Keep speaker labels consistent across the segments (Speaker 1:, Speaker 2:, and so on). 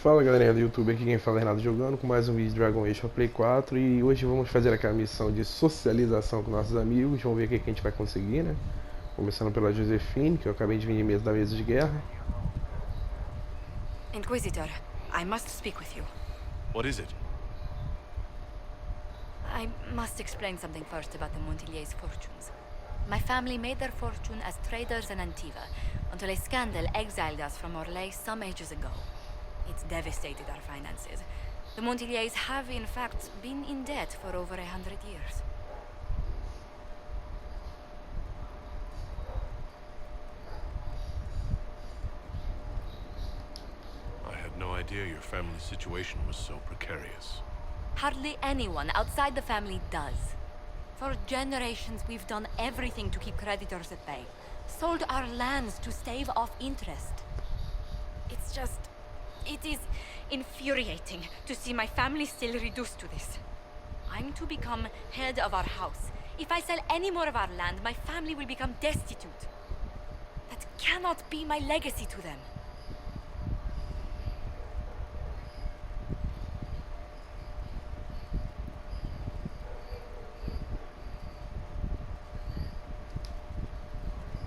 Speaker 1: Fala galerinha do YouTube, aqui quem fala é Renato jogando com mais um vídeo de Dragon Age para Play 4 e hoje vamos fazer aquela missão de socialização com nossos amigos, vamos ver o que a gente vai conseguir, né? Começando pela Josephine, que eu acabei de vir de mesa da mesa de guerra.
Speaker 2: Inquisitor, I must speak with you.
Speaker 3: What is it?
Speaker 2: I must explain something first about the Montillier's fortunes. My family made their fortune as traders in Antiva until a scandal exiled us from Orlais some ages ago. It's devastated our finances. The Montillier's have, in fact, been in debt for over 100 years.
Speaker 3: I had no idea your family situation was so precarious.
Speaker 2: Hardly anyone outside the family does. For generations, we've done everything to keep creditors at bay. Sold our lands to stave off interest. It's just... it is infuriating to see my family still reduced to this. I'm to become head of our house. If I sell any more of our land, my family will become destitute. That cannot be my legacy to them.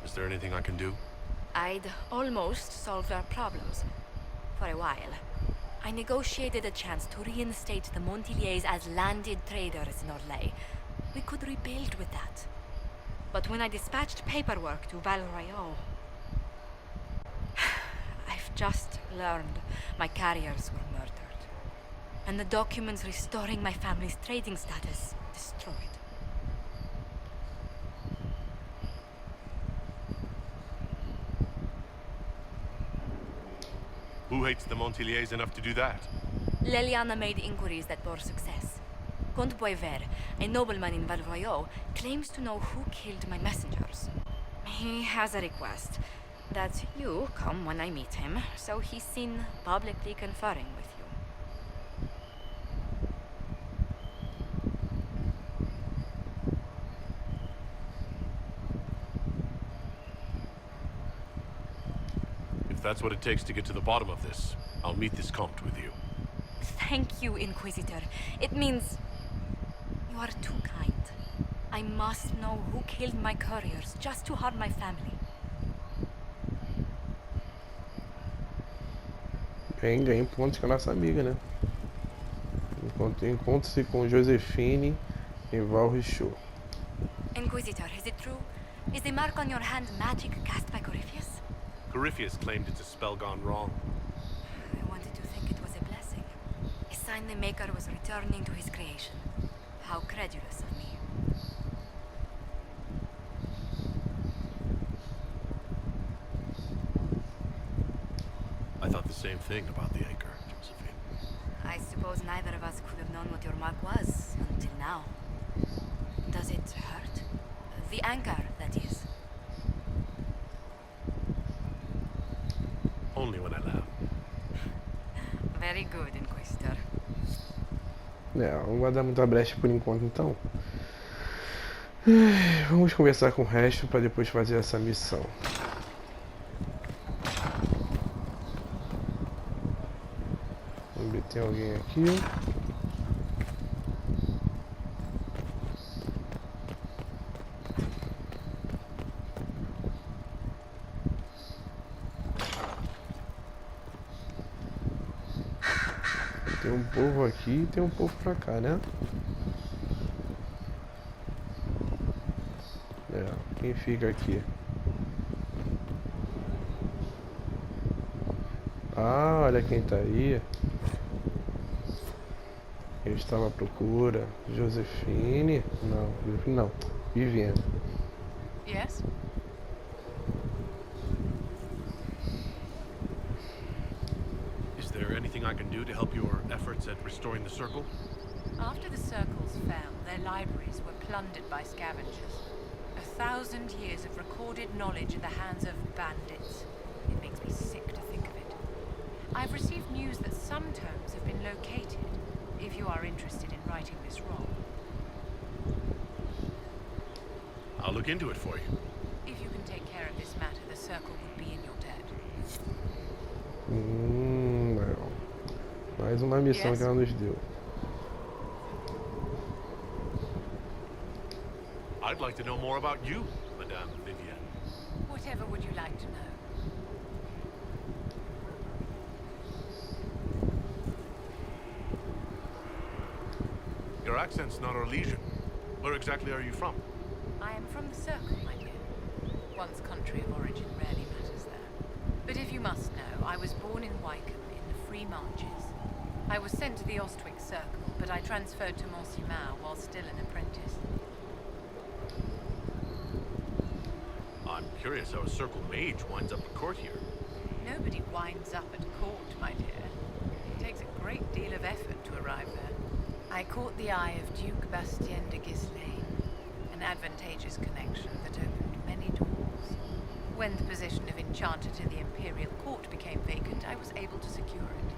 Speaker 3: Is there anything I can do?
Speaker 2: I'd almost solved our problems. For a while. I negotiated a chance to reinstate the Montillier's as landed traders in Orlais. We could rebuild with that. But when I dispatched paperwork to Val Royaux... I've just learned my carriers were murdered. And the documents restoring my family's trading status destroyed.
Speaker 3: Who hates the Montillier's enough to do that?
Speaker 2: Leliana made inquiries that bore success. Comte Boisvert, a nobleman in Val Royaux, claims to know who killed my messengers. He has a request that you come when I meet him, so he's seen publicly conferring with you.
Speaker 3: If that's what it takes to get to the bottom of this, I'll meet this Comte with you.
Speaker 2: Thank you, Inquisitor. It means you are too kind. I must know who killed my couriers just to harm my family.
Speaker 1: Bem, ganhei pontos com a nossa amiga, né? Encontre-se com Josephine em Val Royaux.
Speaker 2: Inquisitor, is it true? Is the mark on your hand magic cast by Corypheus?
Speaker 3: Corypheus claimed it's a spell gone wrong.
Speaker 2: I wanted to think it was a blessing. A sign the Maker was returning to his creation. How credulous of me.
Speaker 3: I thought the same thing about the anchor, Josephine.
Speaker 2: I suppose neither of us could have known what your mark was until now. Does it hurt? The anchor, that is.
Speaker 3: Only when I laugh.
Speaker 2: Very good, Inquisitor.
Speaker 1: Não vai dar muita brecha por enquanto, então. Vamos conversar com o resto para depois fazer essa missão. Vamos ver se tem alguém aqui. Tem um povo aqui e tem um povo pra cá, né? Quem fica aqui? Ah, olha quem tá aí. Eu estava à procura. Josephine? Não. Viviane.
Speaker 4: Yes?
Speaker 3: Is there anything I can do to help your efforts at restoring the circle?
Speaker 4: After the circles fell, their libraries were plundered by scavengers. 1,000 years of recorded knowledge in the hands of bandits. It makes me sick to think of it. I've received news that some tomes have been located, if you are interested in righting this wrong.
Speaker 3: I'll look into it for you.
Speaker 4: If you can take care of this matter, the circle would be in your debt.
Speaker 1: Não. Mais uma missão
Speaker 4: Yes?
Speaker 1: que ela nos deu.
Speaker 3: I'd like to know more about you, Madame Vivienne.
Speaker 4: Whatever would you like to know?
Speaker 3: Your accent's not Orlesian. Where exactly are you from?
Speaker 4: I am from the Circle, my dear. One's country of origin rarely matters there. But if you must know, I was born in Wycombe in the Free Marches. I was sent to the Ostwick Circle, but I transferred to Monsignor while still an apprentice.
Speaker 3: I'm curious how a Circle mage winds up at court here.
Speaker 4: Nobody winds up at court, my dear. It takes a great deal of effort to arrive there. I caught the eye of Duke Bastien de Gislaine, an advantageous connection that opened many doors. When the position of Enchanter to the Imperial Court became vacant, I was able to secure it.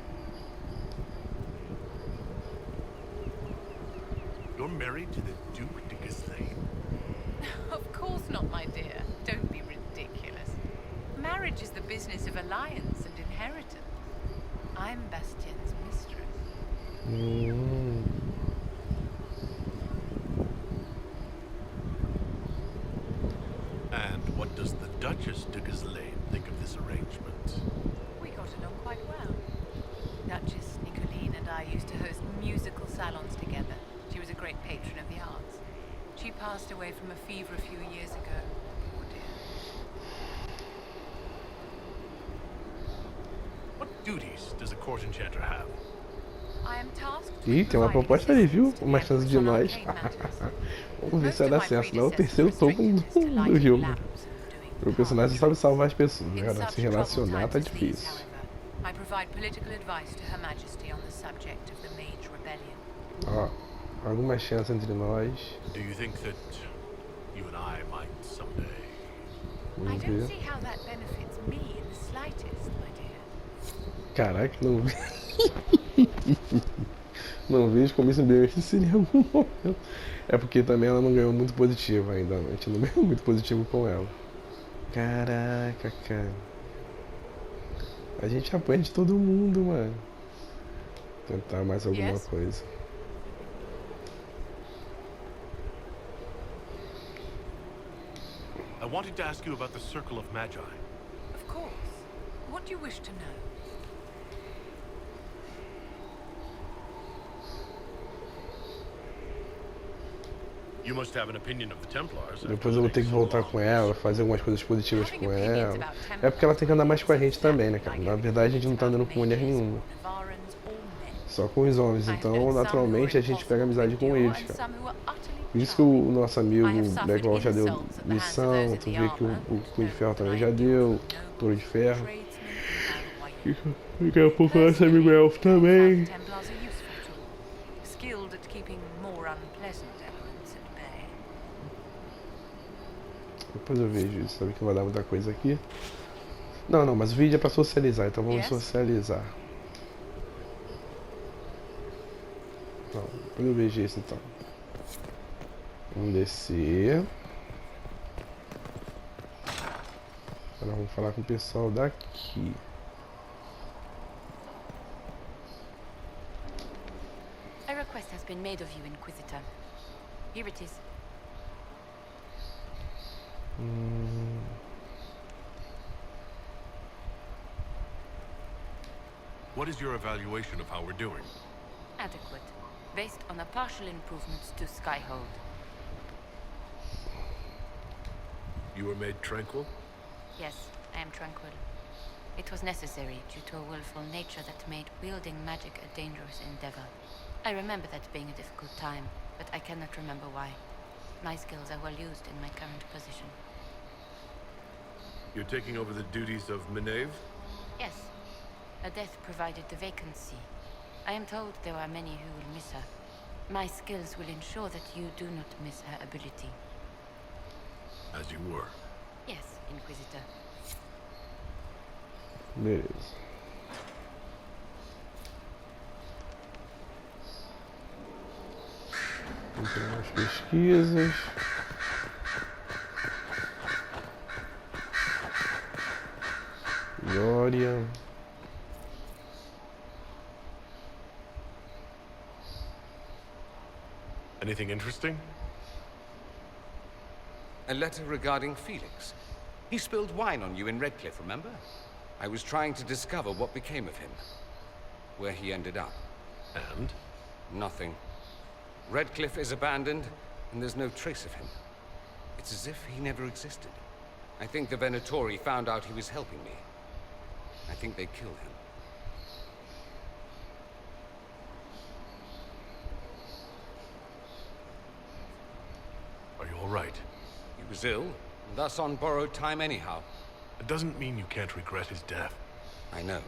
Speaker 3: You're married to the Duke de Gislaine?
Speaker 4: Of course not, my dear. Don't be ridiculous. Marriage is the business of alliance and inheritance. I'm Bastien's mistress.
Speaker 3: And what does the Duchess de Gislaine think of this arrangement?
Speaker 4: We got along quite well. Duchess Nicoline and I used to host musical salons together. She was a great patron of the arts. She passed away from a fever a few years ago. Poor dear.
Speaker 3: What duties does a court enchanter have?
Speaker 4: I am tasked
Speaker 1: Ih,
Speaker 4: with
Speaker 1: tem uma
Speaker 4: providing
Speaker 1: proposta aí, viu?
Speaker 4: assistance to
Speaker 1: Uma
Speaker 4: the
Speaker 1: chance de
Speaker 4: Empress on
Speaker 1: nós.
Speaker 4: arcane matters.
Speaker 1: Vamos ver se
Speaker 4: Most
Speaker 1: vai
Speaker 4: of
Speaker 1: dar
Speaker 4: my
Speaker 1: certo. Não é o
Speaker 4: predecessors
Speaker 1: terceiro topo
Speaker 4: restricted us to
Speaker 1: do
Speaker 4: lighting
Speaker 1: jogo.
Speaker 4: lamps and doing
Speaker 1: O personagem sabe salvar as pessoas.
Speaker 4: In
Speaker 1: Agora,
Speaker 4: such
Speaker 1: se relacionar
Speaker 4: troubled
Speaker 1: tá
Speaker 4: times as these,
Speaker 1: difícil.
Speaker 4: however, I provide political advice to Her Majesty on the subject of the Mage Rebellion.
Speaker 1: Ó, alguma chance entre nós.
Speaker 3: Do you think that you and I might someday...
Speaker 4: I
Speaker 1: Vamos
Speaker 4: don't
Speaker 1: ver.
Speaker 4: see how that benefits me in the slightest, my dear.
Speaker 1: Caraca, não não vejo como isso beneficiaria em algum momento. É porque também ela não ganhou muito positivo ainda. A gente não ganhou muito positivo com ela. Caraca, cara. A gente apanha de todo mundo, mano. Tentar mais alguma
Speaker 4: Yes?
Speaker 1: coisa.
Speaker 3: I wanted to ask you about the Circle of Magi.
Speaker 4: Of course. What do you wish to know?
Speaker 3: You must have an opinion of the Templars.
Speaker 1: Depois eu vou ter que voltar com ela, fazer algumas coisas positivas com ela. É porque ela tem que andar mais com a gente também, né, cara? Na verdade, a gente não tá andando com mulher nenhuma. Só com os homens. Então, naturalmente, a gente pega amizade com eles, cara. Por isso que o nosso amigo Legal já deu missão. Tu vê que o Cunho de Ferro também já deu. Touro de Ferro. Daqui a pouco o nosso amigo Elfo também.
Speaker 4: Templars are useful tools, skilled at keeping more unpleasant elements at bay.
Speaker 1: Depois eu vejo isso. Sabe que não vai dar muita coisa aqui. Não, mas o vídeo é pra socializar. Então vamos
Speaker 4: Yes?
Speaker 1: socializar. Então, depois eu vejo isso então. Vamos descer. Agora vamos falar com o pessoal daqui.
Speaker 2: A request has been made of you, Inquisitor. Here it is.
Speaker 3: What is your evaluation of how we're doing?
Speaker 2: Adequate. Based on the partial improvements to Skyhold.
Speaker 3: You were made tranquil?
Speaker 2: Yes, I am tranquil. It was necessary due to a willful nature that made wielding magic a dangerous endeavor. I remember that being a difficult time, but I cannot remember why. My skills are well used in my current position.
Speaker 3: You're taking over the duties of Meneve?
Speaker 2: Yes, her death provided the vacancy. I am told there are many who will miss her. My skills will ensure that you do not miss her ability.
Speaker 3: As you were.
Speaker 2: Yes, Inquisitor.
Speaker 1: Beleza. Vamos pegar umas pesquisas. Glória.
Speaker 3: Anything interesting?
Speaker 5: A letter regarding Felix. He spilled wine on you in Redcliffe, remember? I was trying to discover what became of him. Where he ended up.
Speaker 3: And?
Speaker 5: Nothing. Redcliffe is abandoned, and there's no trace of him. It's as if he never existed. I think the Venatori found out he was helping me. I think they killed him.
Speaker 3: Are you all right?
Speaker 5: He was ill, and thus on borrowed time anyhow.
Speaker 3: It doesn't mean you can't regret his death.
Speaker 5: I know.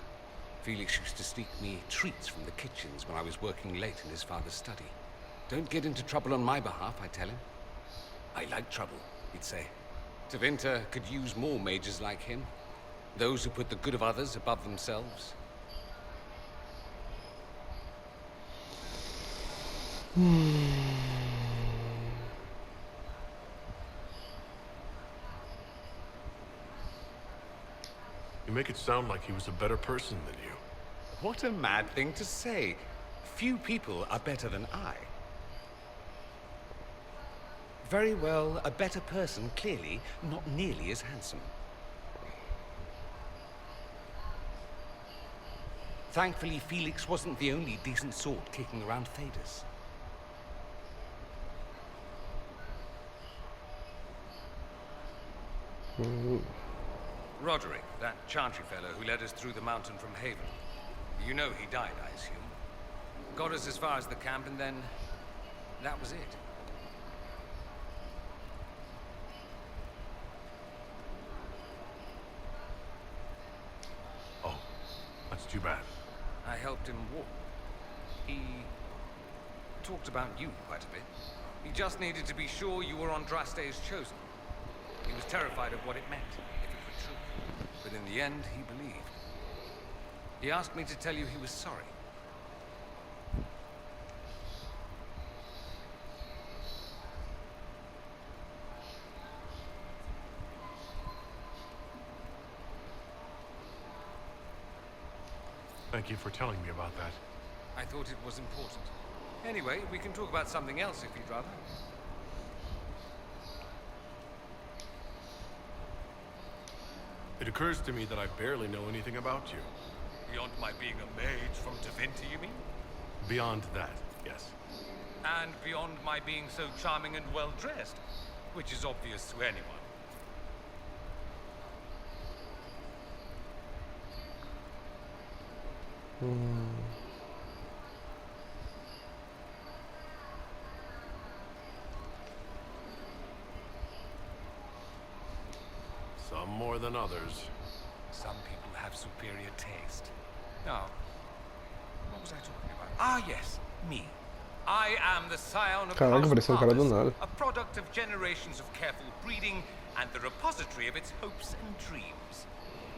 Speaker 5: Felix used to sneak me treats from the kitchens when I was working late in his father's study. Don't get into trouble on my behalf, I tell him. I like trouble, he'd say. Tevinter could use more mages like him. Those who put the good of others above themselves.
Speaker 3: You make it sound like he was a better person than you.
Speaker 5: What a mad thing to say. Few people are better than I. Very well, a better person, clearly, not nearly as handsome. Thankfully, Felix wasn't the only decent sort kicking around Thedas. Roderick, that chantry fellow who led us through the mountain from Haven. You know he died, I assume. Got us as far as the camp, and then that was it.
Speaker 3: Oh, that's too bad.
Speaker 5: I helped him walk. He talked about you quite a bit. He just needed to be sure you were on Draste's chosen. He was terrified of what it meant, if it were true. But in the end, he believed. He asked me to tell you he was sorry.
Speaker 3: Thank you for telling me about that.
Speaker 5: I thought it was important. Anyway, we can talk about something else if you'd rather.
Speaker 3: It occurs to me that I barely know anything about you.
Speaker 5: Beyond my being a mage from Tevinter, you mean?
Speaker 3: Beyond that, yes.
Speaker 5: And beyond my being so charming and well-dressed, which is obvious to anyone.
Speaker 3: Some more than others.
Speaker 5: Some people have superior taste. Now, what was I talking about? Ah, yes, me. I am the scion of
Speaker 1: Caraca,
Speaker 5: House
Speaker 1: pareceu cara do
Speaker 5: Pallas,
Speaker 1: nada.
Speaker 5: a product of generations of careful breeding and the repository of its hopes and dreams.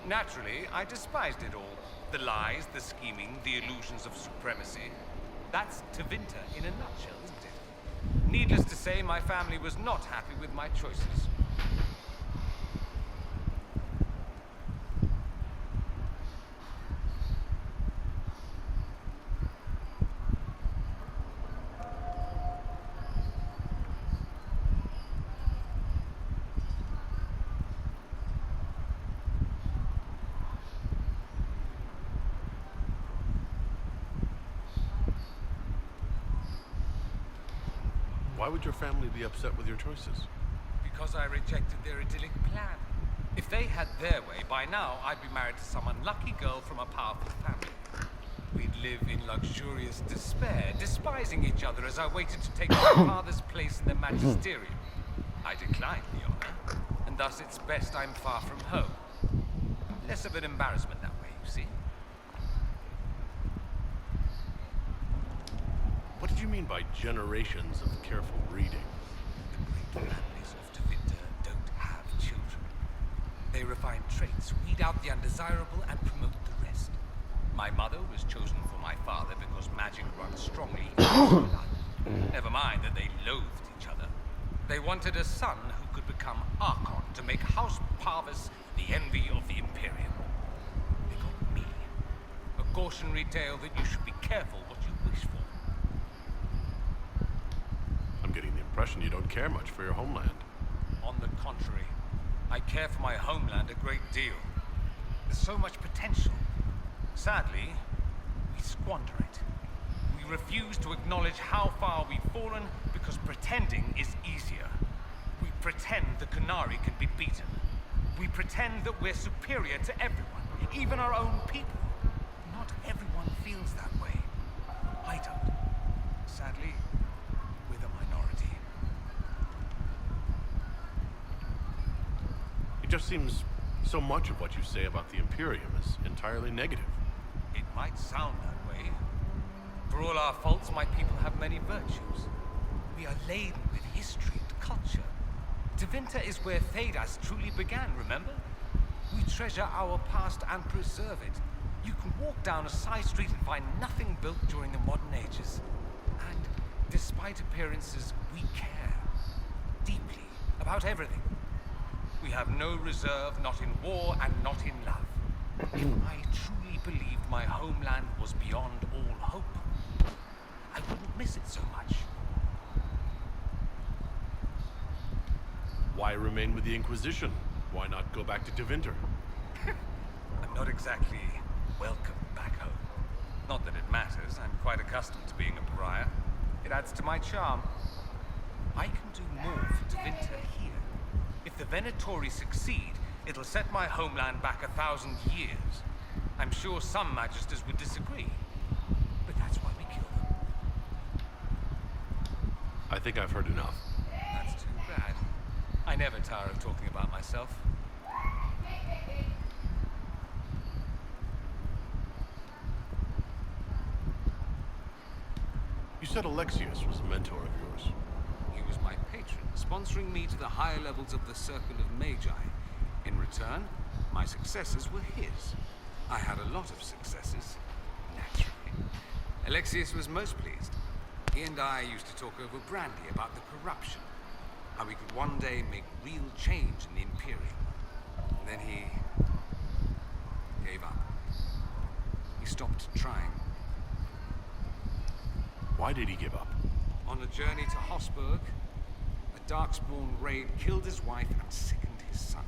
Speaker 5: Naturally, I despised it all. The lies, the scheming, the illusions of supremacy. That's Tevinter in a nutshell, isn't it? Needless to say, my family was not happy with my choices.
Speaker 3: Why would your family be upset with your choices?
Speaker 5: Because I rejected their idyllic plan. If they had their way, by now I'd be married to some unlucky girl from a powerful family. We'd live in luxurious despair, despising each other as I waited to take my father's place in the magisterium. I declined the honor, and thus it's best I'm far from home. Less of an embarrassment that way, you see.
Speaker 3: What did you mean by generations of careful breeding?
Speaker 5: The great families of Tevinter don't have children. They refine traits, weed out the undesirable, and promote the rest. My mother was chosen for my father because magic runs strongly in her blood. Never mind that they loathed each other. They wanted a son who could become Archon to make House Parvis the envy of the Imperium. They got me. A cautionary tale that you should be careful what you wish for.
Speaker 3: impression you don't care much for your homeland.
Speaker 5: On the contrary, I care for my homeland a great deal. There's so much potential. Sadly, we squander it. We refuse to acknowledge how far we've fallen because pretending is easier. We pretend the Qunari can be beaten. We pretend that we're superior to everyone, even our own people. Not everyone feels that way. I don't. Sadly, we're the minority.
Speaker 3: It just seems so much of what you say about the Imperium is entirely negative.
Speaker 5: It might sound that way. For all our faults, my people have many virtues. We are laden with history and culture. Tevinter is where Thedas truly began, remember? We treasure our past and preserve it. You can walk down a side street and find nothing built during the modern ages. And despite appearances, we care deeply about everything. We have no reserve, not in war and not in love. If I truly believed my homeland was beyond all hope, I wouldn't miss it so much.
Speaker 3: Why remain with the Inquisition? Why not go back to Tevinter?
Speaker 5: I'm not exactly welcome back home. Not that it matters, I'm quite accustomed to being a pariah. It adds to my charm. I can do more for Tevinter here. If the Venatori succeed, it'll set my homeland back 1,000 years. I'm sure some magisters would disagree, but that's why we kill them.
Speaker 3: I think I've heard enough.
Speaker 5: That's too bad. I never tire of talking about myself.
Speaker 3: You said Alexius was a mentor of yours.
Speaker 5: He was my patron, sponsoring me to the higher levels of the Circle of Magi. In return, my successes were his. I had a lot of successes, naturally. Alexius was most pleased. He and I used to talk over brandy about the corruption, how we could one day make real change in the Imperium. And then he gave up. He stopped trying.
Speaker 3: Why did he give up?
Speaker 5: On a journey to Hossberg, a Darkspawn raid killed his wife and sickened his son.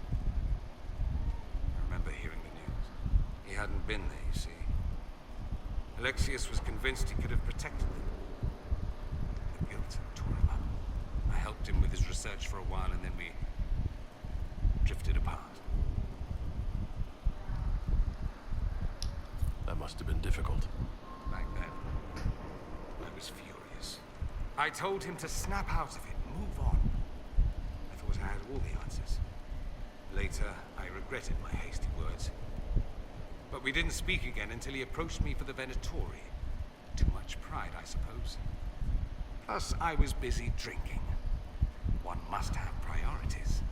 Speaker 5: I remember hearing the news. He hadn't been there, you see. Alexius was convinced he could have protected them. The guilt tore him up. I helped him with his research for a while, and then we drifted apart.
Speaker 3: That must have been difficult.
Speaker 5: Back then, I was furious. I told him to snap out of it, move on. I thought I had all the answers. Later, I regretted my hasty words. But we didn't speak again until he approached me for the Venatori. Too much pride, I suppose. Plus, I was busy drinking. One must have priorities.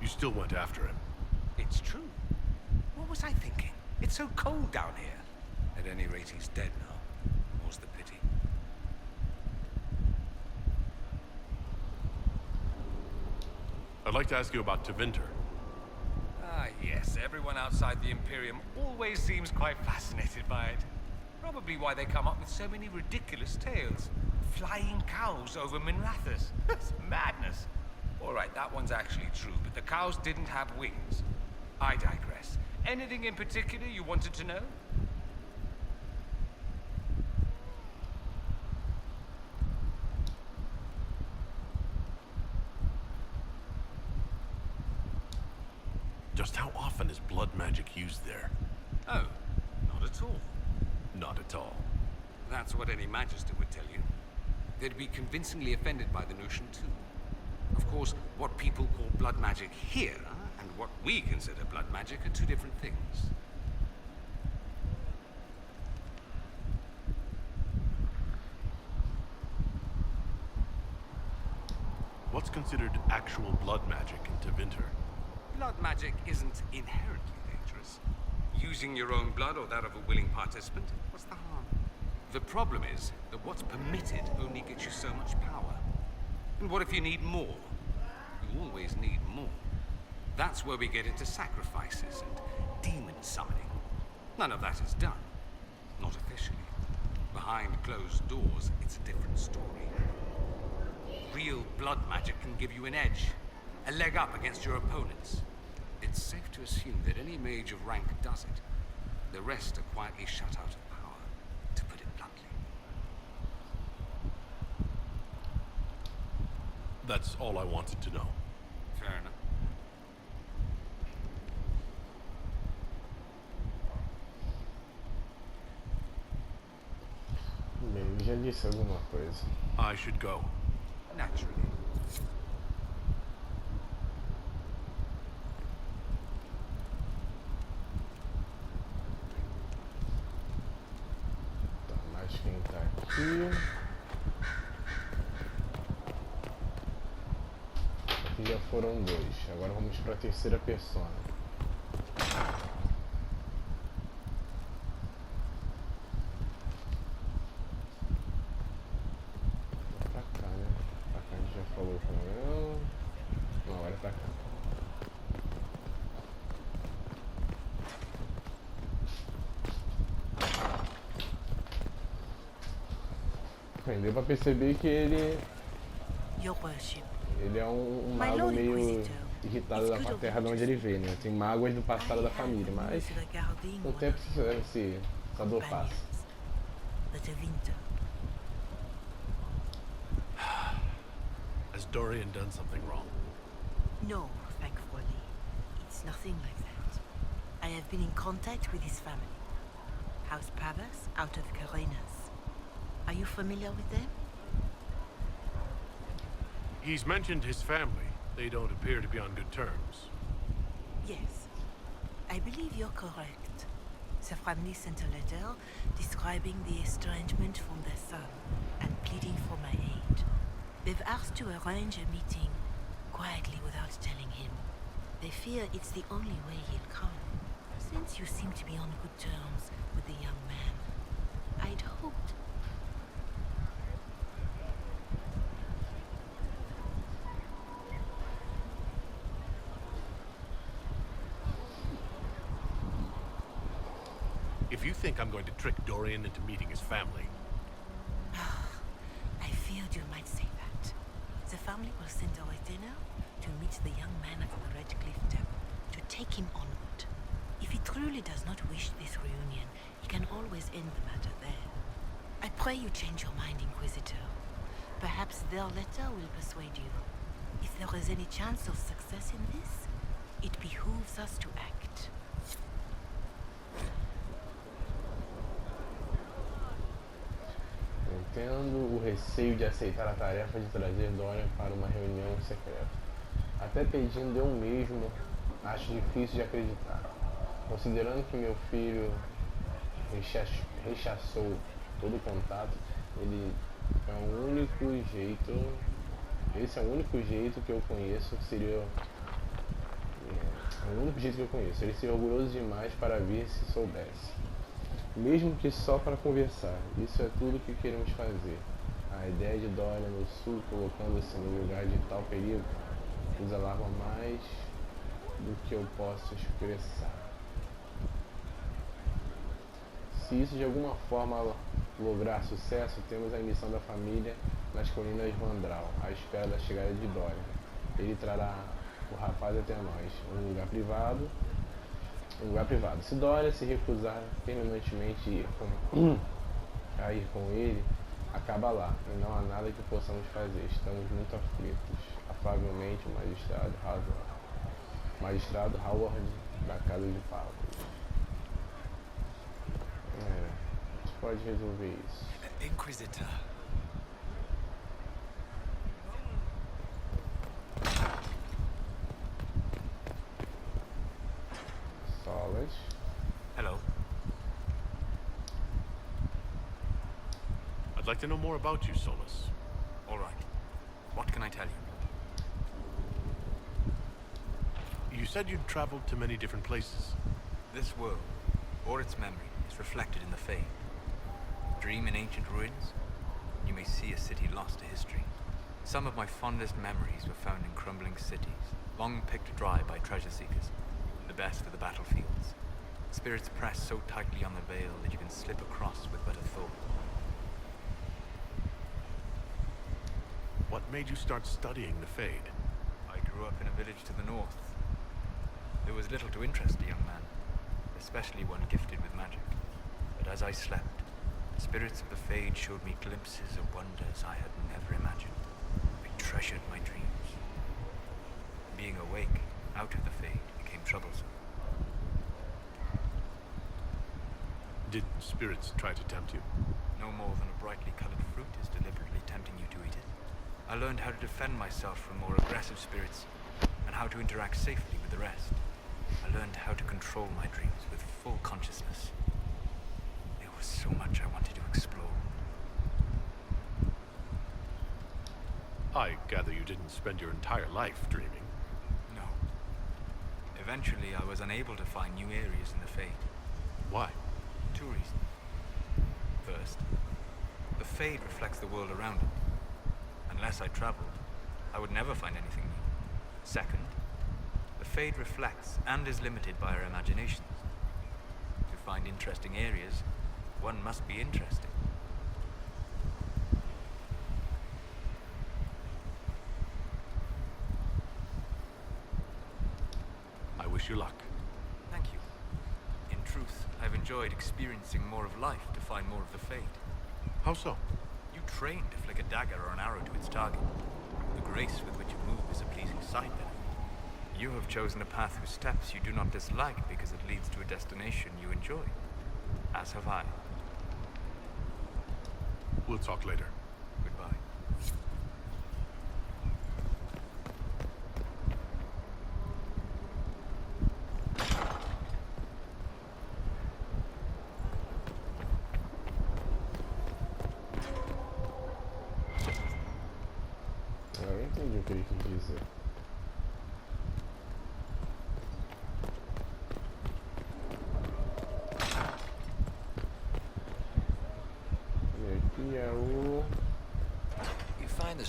Speaker 3: You still went after him.
Speaker 5: It's true. What was I thinking? It's so cold down here. At any rate, he's dead now. More's the pity.
Speaker 3: I'd like to ask you about Tevinter.
Speaker 5: Ah, yes. Everyone outside the Imperium always seems quite fascinated by it. Probably why they come up with so many ridiculous tales. Flying cows over Minrathous. That's madness. All right, that one's actually true, but the cows didn't have wings. I digress. Anything in particular you wanted to know?
Speaker 3: Just how often is blood magic used there?
Speaker 5: Oh, not at all.
Speaker 3: Not at all.
Speaker 5: That's what any Magister would tell you. They'd be convincingly offended by the notion, too. Of course, what people call blood magic here, and what we consider blood magic, are two different things.
Speaker 3: What's considered actual blood magic in Tevinter?
Speaker 5: Blood magic isn't inherently dangerous. Using your own blood or that of a willing participant, what's the harm? The problem is that what's permitted only gets you so much power. And what if you need more? You always need more. That's where we get into sacrifices and demon summoning. None of that is done. Not officially. Behind closed doors, it's a different story. Real blood magic can give you an edge, a leg up against your opponents. It's safe to assume that any mage of rank does it. The rest are quietly shut out of power, to put it bluntly.
Speaker 3: That's all I wanted to know.
Speaker 5: Fair enough.
Speaker 1: Bem, ele já disse alguma coisa.
Speaker 3: I should go.
Speaker 5: Naturally.
Speaker 1: Tá, mais quem tá aqui. Aqui já foram dois. Agora vamos pra terceira persona. Pra cá, né? Pra cá a gente já falou com ela. Não, agora é pra cá. Bem, deu pra perceber que ele
Speaker 6: Your worship.
Speaker 1: é um
Speaker 6: My
Speaker 1: mago
Speaker 6: Lord
Speaker 1: meio
Speaker 6: Inquisitor,
Speaker 1: irritado
Speaker 6: it's
Speaker 1: da
Speaker 6: good of
Speaker 1: terra de
Speaker 6: you
Speaker 1: onde
Speaker 6: to
Speaker 1: ele veio, né? Tem mágoas do passado da família, mas com o tempo essa dor passa.
Speaker 6: The Vinto.
Speaker 3: Has Dorian done something wrong?
Speaker 6: No, thankfully. It's nothing like that. I have been in contact with his family. House Pavas out of Carenas. Are you familiar with them?
Speaker 3: He's mentioned his family. They don't appear to be on good terms.
Speaker 6: Yes. I believe you're correct. The family sent a letter describing the estrangement from their son and pleading for my aid. They've asked to arrange a meeting quietly without telling him. They fear it's the only way he'll come. Since you seem to be on good terms with the young man, I'd hoped.
Speaker 3: If you think I'm going to trick Dorian into meeting his family,
Speaker 6: I feared you might say that. The family will send a retainer to meet the young man at the Red Cliff Temple, to take him onward. If he truly does not wish this reunion, he can always end the matter there. I pray you change your mind, Inquisitor. Perhaps their letter will persuade you. If there is any chance of success in this, it behooves us to act.
Speaker 1: Entendo o receio de aceitar a tarefa de trazer Dorian para uma reunião secreta. Até pedindo eu mesmo, acho difícil de acreditar. Considerando que meu filho rechaçou todo o contato, esse é o único jeito que eu conheço que seria... É o único jeito que eu conheço. Ele seria orgulhoso demais para vir se soubesse. Mesmo que só para conversar, isso é tudo que queremos fazer. A ideia de Dorian no sul colocando-se no lugar de tal perigo nos alarma mais do que eu posso expressar. Se isso de alguma forma lograr sucesso, temos a missão da família nas colinas Vandral, à espera da chegada de Dorian. Ele trará o rapaz até nós, um lugar privado. Se Dorian se recusar terminantemente a ir com ele, acaba lá, e não há nada que possamos fazer. Estamos muito aflitos. Afavelmente, o magistrado Howard da Casa de Pavos. A gente pode resolver isso.
Speaker 5: Inquisitor.
Speaker 3: hello. I'd like to know more about you, Solus.
Speaker 5: All right. What can I tell you?
Speaker 3: You said you'd traveled to many different places.
Speaker 5: This world, or its memory, is reflected in the fade. Dream in ancient ruins, you may see a city lost to history. Some of my fondest memories were found in crumbling cities,
Speaker 7: long picked dry by treasure seekers, the best of the battlefields. Spirits press so tightly on the veil that you can slip across with but a thought.
Speaker 3: What made you start studying the Fade?
Speaker 7: I grew up in a village to the north. There was little to interest a young man, especially one gifted with magic. But as I slept, the spirits of the Fade showed me glimpses of wonders I had never imagined. I treasured my dreams. Being awake, out of the Fade, became troublesome.
Speaker 3: Did spirits try to tempt you?
Speaker 7: No more than a brightly colored fruit is deliberately tempting you to eat it. I learned how to defend myself from more aggressive spirits, and how to interact safely with the rest. I learned how to control my dreams with full consciousness. There was so much I wanted to explore.
Speaker 3: I gather you didn't spend your entire life dreaming.
Speaker 7: No. Eventually, I was unable to find new areas in the Fade.
Speaker 3: Why?
Speaker 7: 2 reasons. First, the Fade reflects the world around it. Unless I traveled, I would never find anything new. Second, the Fade reflects and is limited by our imaginations. To find interesting areas, one must be interested.
Speaker 3: I wish you luck.
Speaker 7: Thank you. In truth, I've enjoyed experiencing more of life to find more of the Fade.
Speaker 3: How so?
Speaker 7: You train to flick a dagger or an arrow to its target. The grace with which it moves is a pleasing sight then. You have chosen a path whose steps you do not dislike because it leads to a destination you enjoy. As have I.
Speaker 3: We'll talk later.
Speaker 7: Goodbye.
Speaker 1: Eu não entendi o que ele quis dizer. E aqui é o...
Speaker 8: You find the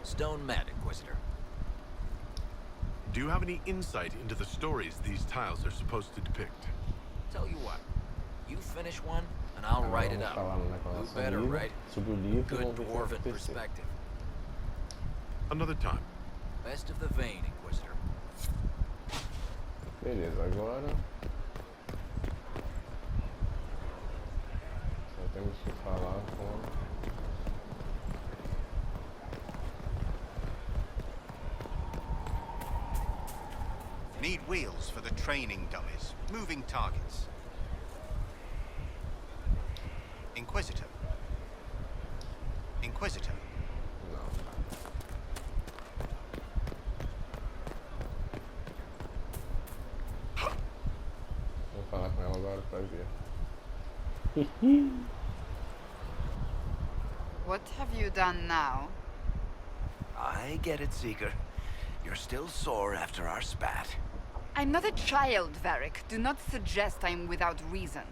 Speaker 8: stone mat, Inquisitor.
Speaker 3: Do you have any insight into the stories these tiles are supposed to depict?
Speaker 8: Tell you what, you finish one, and I'll write it up. Who better, right?
Speaker 1: Sobre o livro,
Speaker 8: Good
Speaker 1: vamos ver o que vai
Speaker 8: dwarven
Speaker 1: acontecer.
Speaker 8: perspective.
Speaker 3: Another time.
Speaker 8: Best of the vein, Inquisitor.
Speaker 1: Beleza, agora... Só temos que falar com...
Speaker 9: Need wheels for the training dummies. Moving targets. Inquisitor. Inquisitor.
Speaker 1: Não. Vou falar com ela agora pra ver.
Speaker 10: What have you done now?
Speaker 11: I get it, Seeker. You're still sore after our spat.
Speaker 10: I'm not a child, Varric. Do not suggest I'm without reason.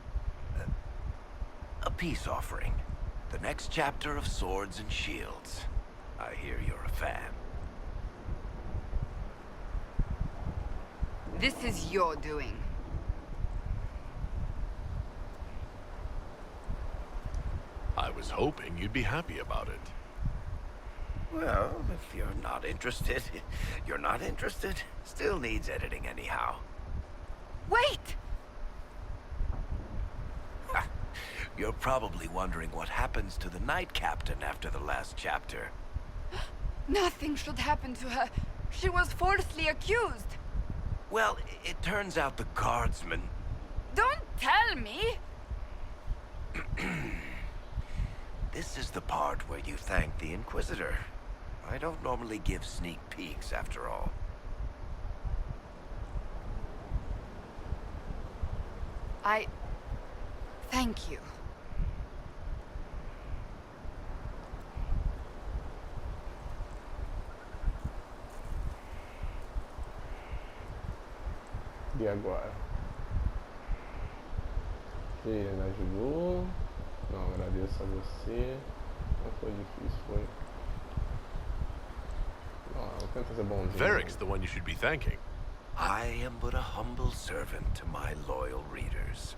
Speaker 11: A peace offering. The next chapter of Swords and Shields. I hear you're a fan.
Speaker 10: This is your doing.
Speaker 3: I was hoping you'd be happy about it.
Speaker 11: Well, if you're not interested, you're not interested. Still needs editing anyhow.
Speaker 10: Wait!
Speaker 11: You're probably wondering what happens to the Knight Captain after the last chapter.
Speaker 10: Nothing should happen to her. She was falsely accused.
Speaker 11: Well, it turns out the guardsman...
Speaker 10: Don't tell me!
Speaker 11: This is the part where you thank the Inquisitor. I don't normally give sneak peeks, after all.
Speaker 10: Thank you.
Speaker 1: E agora? Ele me ajudou. Não, agradeço a você. Não foi difícil, foi. Não, eu tenta ser bonzinho.
Speaker 3: Varric's the one you should be thanking.
Speaker 11: I am but a humble servant to my loyal readers.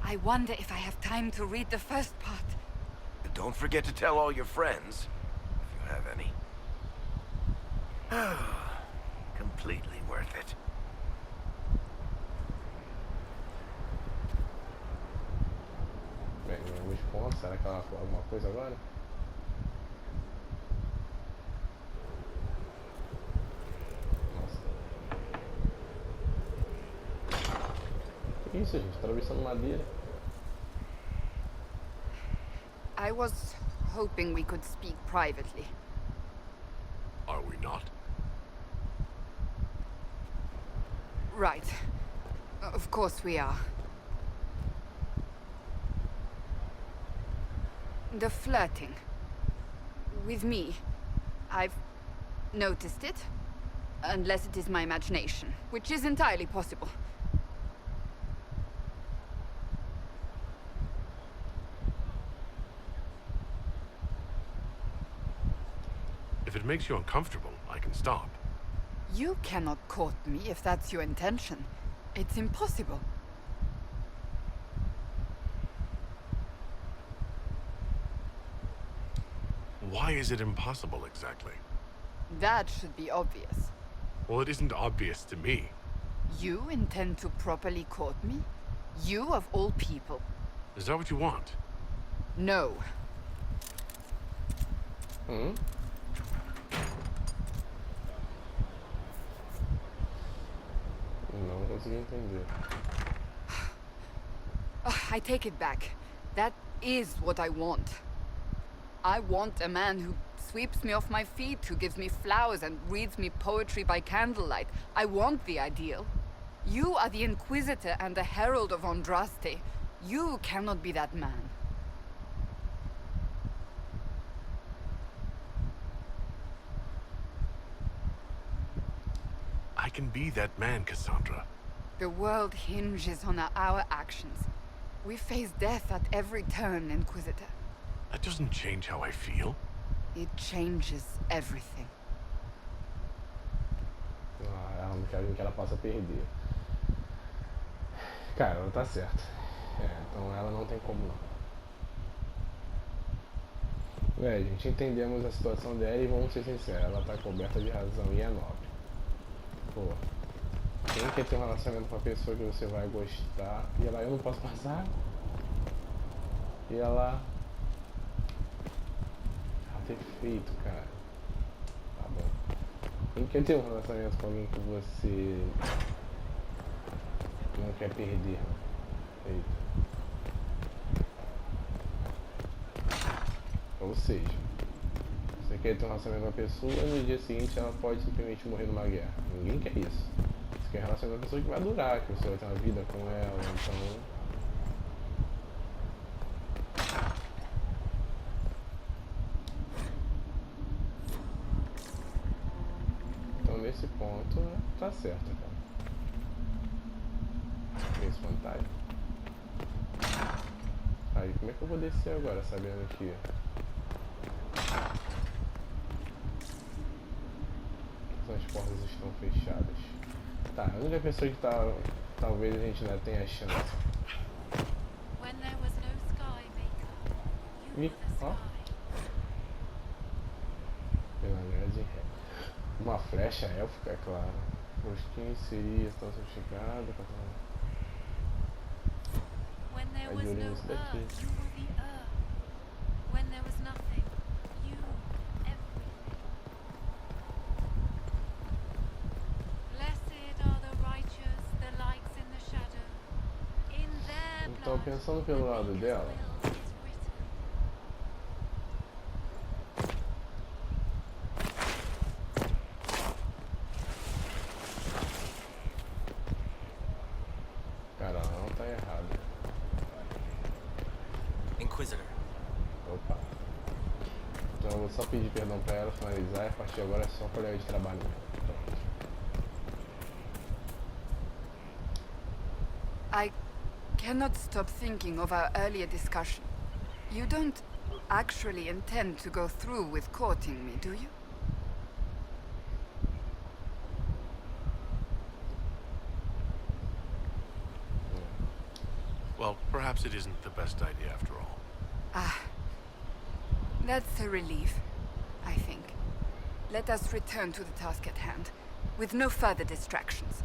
Speaker 10: I wonder if I have time to read the first part.
Speaker 11: Don't forget to tell all your friends, if you have any. Completely worth it.
Speaker 1: Bem, ganhamos pontos. Será que ela falou alguma coisa agora? Nossa. Que isso, gente? Atravessando madeira.
Speaker 10: I was hoping we could speak privately.
Speaker 3: Are we not?
Speaker 10: Right. Of course we are. The flirting. With me. I've noticed it. Unless it is my imagination, which is entirely possible.
Speaker 3: If it makes you uncomfortable, I can stop.
Speaker 10: You cannot court me if that's your intention. It's impossible.
Speaker 3: Why is it impossible exactly?
Speaker 10: That should be obvious.
Speaker 3: Well, it isn't obvious to me.
Speaker 10: You intend to properly court me? You of all people.
Speaker 3: Is that what you want?
Speaker 10: No.
Speaker 1: Hmm? Não consegui entender.
Speaker 10: I take it back. That is what I want. I want a man who sweeps me off my feet, who gives me flowers and reads me poetry by candlelight. I want the ideal. You are the Inquisitor and the Herald of Andraste. You cannot be that man.
Speaker 3: I can be that man, Cassandra.
Speaker 10: The world hinges on our actions. We face death at every turn, Inquisitor.
Speaker 3: That doesn't change how I feel.
Speaker 10: It changes everything.
Speaker 1: Ah, ela não quer alguém que ela possa perder. Cara, ela tá certa. Então ela não tem como não. Gente, entendemos a situação dela e vamos ser sinceros, ela tá coberta de razão e é nobre. Pô, quem quer ter um relacionamento com uma pessoa que você vai gostar e ela, eu não posso passar? E ela... Perfeito, cara. Tá bom. Quem quer ter um relacionamento com alguém que você não quer perder? Eita. Ou seja, você quer ter um relacionamento com uma pessoa e no dia seguinte ela pode simplesmente morrer numa guerra. Ninguém quer isso. Você quer um relacionamento com uma pessoa que vai durar, que você vai ter uma vida com ela, então... Nesse ponto, tá certo, cara. Esse fantasma. Aí, como é que eu vou descer agora, sabendo que... as portas estão fechadas. Tá, a única pessoa que tá... talvez a gente ainda tenha chance. Ih, ó. Pela verdade, uma flecha élfica, é claro. Pois quem seria tão sofisticado? Vai de olho nisso daqui. Então, pensando pelo lado dela, cara, ela não tá errada.
Speaker 8: Inquisitor.
Speaker 1: Opa. Então eu vou só pedir perdão pra ela, finalizar e a partir de agora é só colega de trabalho mesmo. Pronto.
Speaker 10: I cannot stop thinking of our earlier discussion. You don't actually intend to go through with courting me, do you?
Speaker 3: Perhaps it isn't the best idea after all.
Speaker 10: Ah. That's a relief, I think. Let us return to the task at hand, with no further distractions.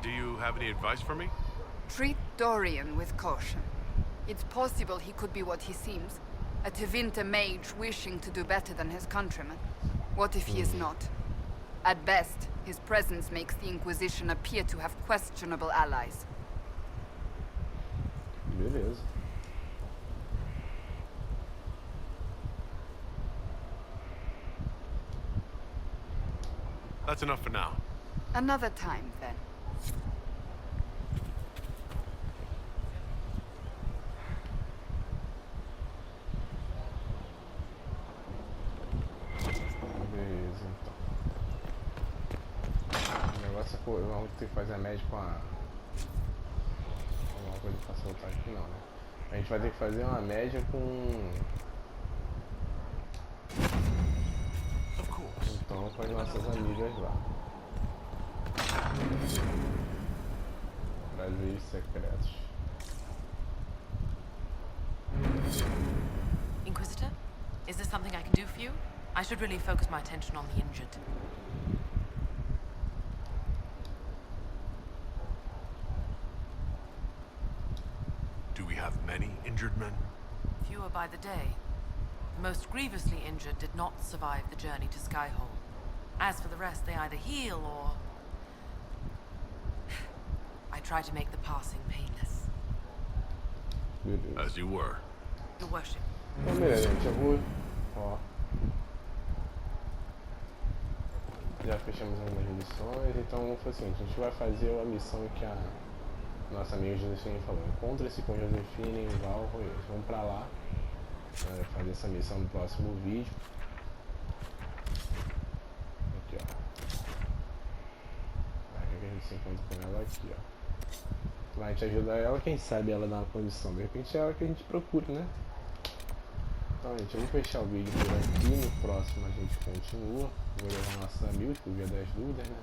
Speaker 3: Do you have any advice for me?
Speaker 10: Treat Dorian with caution. It's possible he could be what he seems. A Tevinter mage wishing to do better than his countrymen. What if he is not? At best, his presence makes the Inquisition appear to have questionable allies.
Speaker 1: Beleza.
Speaker 3: That's enough for now.
Speaker 10: Another time, then.
Speaker 1: Beleza, então. O negócio é que vamos ter que fazer a média com a... Alguma coisa pra soltar aqui não, né? A gente vai ter que fazer uma média com... Então, com as nossas amigas lá. Prazeres secretos.
Speaker 4: Inquisitor, is there something I can do for you? I should really focus my attention on the injured.
Speaker 3: Do we have many injured men?
Speaker 4: Fewer by the day. The most grievously injured did not survive the journey to Skyhole. As for the rest, they either heal or... I try to make the passing painless.
Speaker 1: Beleza.
Speaker 3: As you were.
Speaker 4: Your worship.
Speaker 1: Então, beleza, gente. Eu vou... Ó. Já fechamos algumas missões, então vamos fazer o seguinte, a gente vai fazer a missão que a nossa amiga Josefine falou. Encontre-se com Josefine em Val Royal. Vamos pra lá, fazer essa missão no próximo vídeo. Aqui, ó. Aqui a gente se encontra com ela aqui, ó. Lá a gente ajuda ela, quem sabe ela dá uma condição. De repente é ela que a gente procura, né? Então, gente, eu vou fechar o vídeo por aqui. No próximo a gente continua. Vou levar nossos amigos pro Via das Dúvidas, né?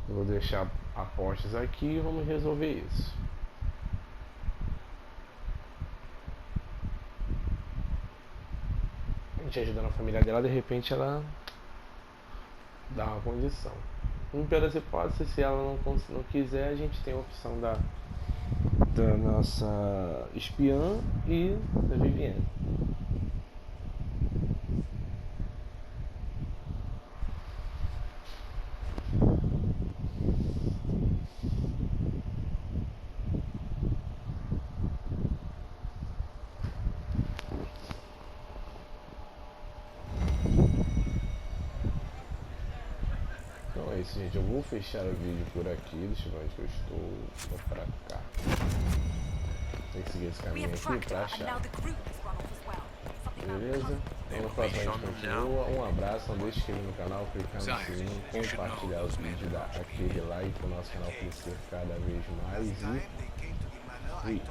Speaker 1: Eu vou deixar apostas aqui e vamos resolver isso. A gente ajudando a família dela, de repente ela dá uma condição. Em pior das hipóteses, se ela não quiser, a gente tem a opção da nossa espiã e da Vivienne. Então é isso, gente. Eu vou fechar o vídeo por aqui. Deixa eu ver onde que eu estou. Vou pra cá. Tem que seguir esse caminho aqui pra achar. Beleza? Então no próximo a gente continua. Um abraço, não deixe de se inscrever no canal, clicar no sininho, compartilhar o vídeo, dar aquele like para o nosso canal crescer cada vez mais e fui!